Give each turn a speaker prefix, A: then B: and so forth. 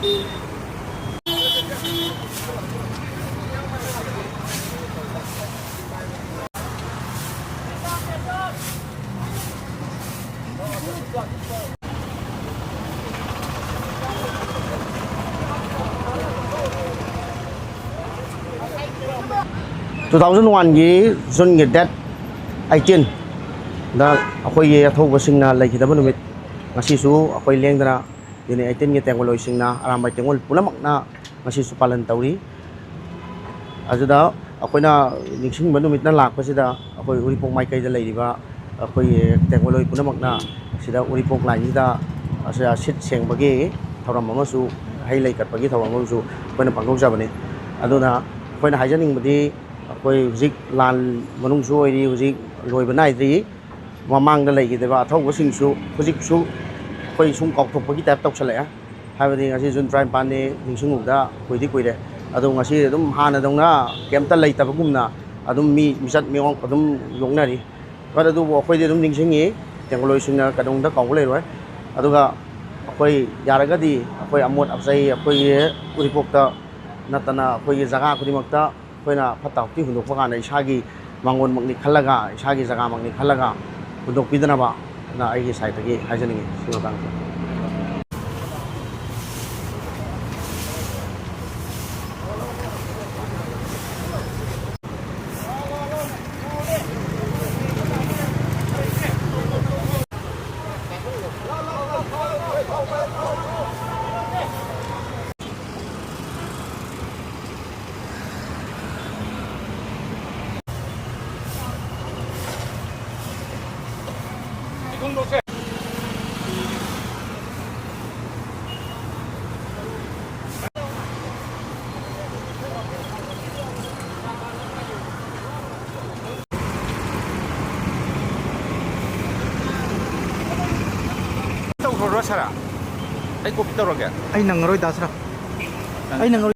A: 2001ꯒꯤ ꯖꯨꯟꯒꯤ ꯗꯦꯠ 18 ꯗ ꯑꯩꯈꯣꯏꯒꯤ ꯑꯊꯧꯕꯁꯤꯡꯅ ꯂꯩꯈꯤꯗꯕ ꯅꯨꯃꯤꯠ ꯉꯁꯤꯁꯨ ꯑꯩꯈꯣꯏ ꯂꯦꯡꯗꯅ ꯌꯨꯅꯤꯠ 18ꯒꯤ ꯇꯦꯡꯒꯣꯂꯣꯏꯁꯤꯡꯅ ꯑꯔꯥꯝꯕꯥꯏ ꯇꯦꯡꯒꯣꯜ ꯄꯨꯝꯅꯃꯛꯅ ꯉꯁꯤꯁꯨ ꯄꯥꯂꯟ ꯇꯧꯔꯤ ꯑꯗꯨꯗ ꯑꯩꯈꯣꯏꯅ ꯅꯤꯡꯁꯤꯡꯕ ꯅꯨꯃꯤꯠꯅ ꯂꯥꯛꯄꯁꯤꯗ ꯑꯩꯈꯣꯏ ꯎꯔꯤꯄꯣꯛ ꯃꯥꯏꯀꯩꯗ ꯂꯩꯔꯤꯕ ꯑꯩꯈꯣꯏꯒꯤ ꯇꯦꯡꯒꯣꯂꯣꯏ ꯄꯨꯝꯅꯃꯛꯅ ꯁꯤꯗ ꯎꯔꯤꯄꯣꯛ ꯂꯥꯏꯟꯁꯤꯗ ꯁꯤꯠ ꯁꯦꯡꯕꯒꯤ ꯊꯧꯔꯝ ꯑꯃꯁꯨ ꯍꯩ ꯂꯩ ꯀꯠꯄꯒꯤ ꯊꯧꯔꯝ ꯑꯃꯁꯨ ꯑꯩꯈꯣꯏꯅ ꯄꯥꯡꯊꯣꯛꯆꯕꯅꯤ ꯑꯗꯨꯅ ꯑꯩꯈꯣꯏꯅ ꯍꯥꯏꯖꯅꯤꯡꯕꯗꯤ ꯑꯩꯈꯣꯏ ꯍꯧꯖꯤꯛ ꯂꯥꯟ ꯃꯅꯨꯡꯁꯨ ꯑꯣꯏꯔꯤ ꯍꯧꯖꯤꯛ ꯂꯣꯏꯕ ꯅꯥꯏꯗ꯭ꯔꯤ ꯃꯃꯥꯡꯗ ꯂꯩꯈꯤꯗꯕ ꯑꯊꯧꯕꯁꯤꯡꯁꯨ ꯍꯧꯖꯤꯛꯁꯨ ꯑꯩꯈꯣꯏ ꯁꯨꯝ ꯀꯥꯎꯊꯣꯛꯄꯒꯤ ꯇꯥꯏꯞ ꯇꯧꯁꯜꯂꯛꯑꯦ ꯍꯥꯏꯕꯗꯤ ꯉꯁꯤ ꯖꯨꯟ 25ꯅꯤ ꯅꯤꯡꯁꯤꯡꯉꯨꯕꯗ ꯀꯨꯏꯗꯤ ꯀꯨꯏꯔꯦ ꯑꯗꯣ ꯉꯁꯤ ꯑꯗꯨꯝ ꯍꯥꯟꯅꯗꯧꯅ ꯀꯩꯝꯇ ꯂꯩꯇꯕꯒꯨꯝꯅ ꯑꯗꯨꯝ ꯃꯤꯆꯠ ꯃꯤꯑꯣꯡ ꯑꯗꯨꯝ ꯌꯣꯛꯅꯔꯤ ꯑꯗꯨꯕꯨ ꯑꯩꯈꯣꯏꯗꯤ ꯑꯗꯨꯝ ꯅꯤꯡꯁꯤꯡꯉꯤ ꯇꯦꯡꯒꯣꯂꯣꯏꯁꯤꯡꯅ ꯀꯩꯗꯧꯅꯨꯡꯗ ꯀꯥꯎꯕ ꯂꯩꯔꯣꯏ ꯑꯗꯨꯒ ꯑꯩꯈꯣꯏ ꯌꯥꯔꯒꯗꯤ ꯑꯩꯈꯣꯏ ꯑꯃꯣꯠ ꯑꯄꯆꯩ ꯑꯩꯈꯣꯏꯒꯤ ꯎꯔꯤꯄꯣꯛꯇ ꯅꯠꯇꯅ ꯑꯩꯈꯣꯏꯒꯤ ꯖꯒꯥ ꯈꯨꯗꯤꯡꯃꯛꯇ ꯑꯩꯈꯣꯏꯅ ꯐꯠꯇ ꯍꯥꯎꯊꯤ ꯍꯨꯟꯗꯣꯛꯄ ꯀꯥꯟꯗ ꯏꯁꯥꯒꯤ ꯃꯥꯡꯒꯣꯟꯃꯛꯅꯤ ꯈꯜꯂꯒ ꯏꯁꯥꯒꯤ ꯖꯒꯥꯃꯛꯅꯤ ꯈꯜꯂꯒ ꯍꯨꯟꯗꯣꯛꯄꯤꯗꯅꯕ ꯑꯩꯒꯤ ꯁꯥꯏꯠꯇꯒꯤ ꯍꯥꯏꯖꯅꯤꯡꯉꯤ ꯁꯤ ꯃꯇꯥꯡꯗ
B: ꯇꯧꯈ꯭ꯔꯣ ꯁꯥꯔ ꯑꯩ ꯀꯣꯄꯤ ꯇꯧꯔꯒꯦ
C: ꯑꯩ ꯅꯪꯉꯔꯣꯏ ꯗꯥꯁꯔꯥ ꯑꯩ ꯅꯪꯉꯔꯣꯏ